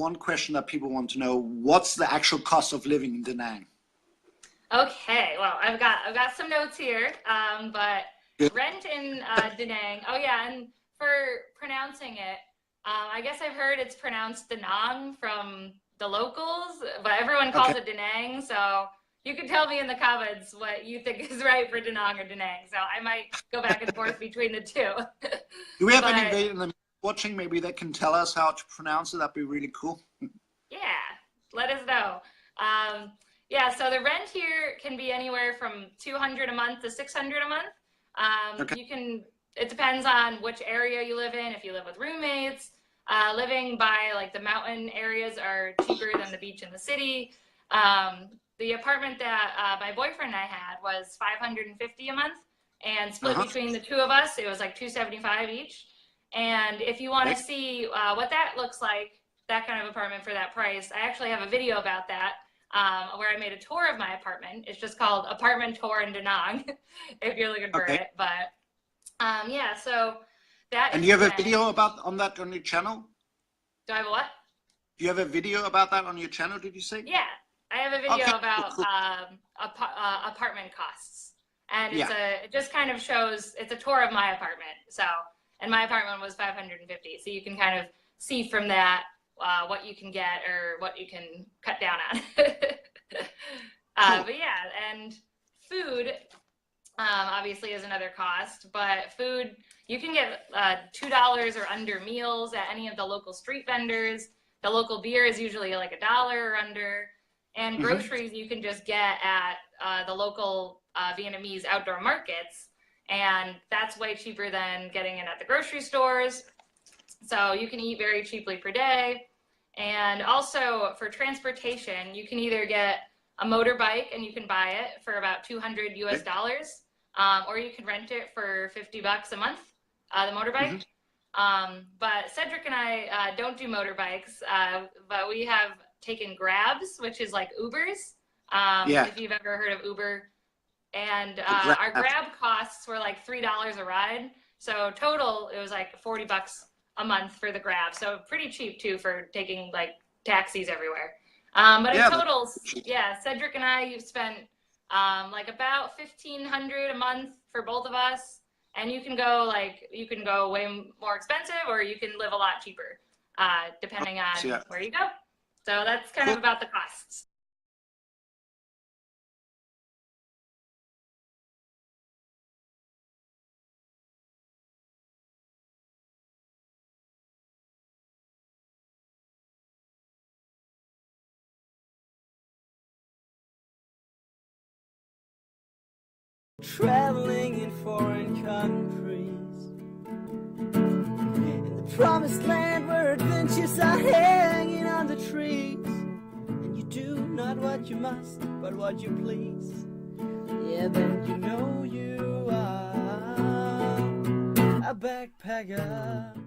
one question that people want to know. What's the actual cost of living in Danang? Okay, well, I've got some notes here, but Good. rent in Danang. Oh yeah, and for pronouncing it, I guess I've heard it's pronounced Danang from the locals, but everyone calls Okay. it Danang. So you can tell me in the comments what you think is right for Danang or Danang. So I might go back and forth between the two. Do we have But any Vietnamese watching maybe that can tell us how to pronounce it? That'd be really cool. yeah, let us know. Yeah, so the rent here can be anywhere from 200 a month to 600 a month. Okay. It depends on which area you live in. If you live with roommates, living by like the mountain areas are cheaper than the beach in the city. The apartment that my boyfriend and I had was 550 a month, and split between the two of us, it was like 275 each. And if you want to see what that looks like, that kind of apartment for that price, I actually have a video about that. Where I made a tour of my apartment. It's just called Apartment Tour in Danang, if you're looking for it. But yeah, so that. And you have a video about on that on your channel? Do I have a what? Do you have a video about that on your channel? Did you say? Yeah, I have a video about cool. apartment costs, and it just kind of shows. It's a tour of my apartment. So, and my apartment was 550. So you can kind of see from that. What you can get or what you can cut down on. But yeah, and food obviously is another cost, but food, you can get $2 or under meals at any of the local street vendors. The local beer is usually like $1 or under, and groceries you can just get at the local Vietnamese outdoor markets, and that's way cheaper than getting it at the grocery stores. So you can eat very cheaply per day. And also for transportation, you can either get a motorbike and you can buy it for about $200 US, or you can rent it for $50 a month, the motorbike. But Cedric and I don't do motorbikes, but we have taken Grabs, which is like Ubers, if you've ever heard of Uber. And our Grab costs were like $3 a ride. So total, it was like $40 a month for the Grab, so pretty cheap too for taking like taxis everywhere. But in total, Cedric and I, you've spent like about $1,500 a month for both of us, and you can go way more expensive, or you can live a lot cheaper, depending on where you go. So that's kind of about the costs. Traveling in foreign countries, in the promised land where adventures are hanging on the trees, and you do not what you must, but what you please. Yeah, then you know you are a backpacker.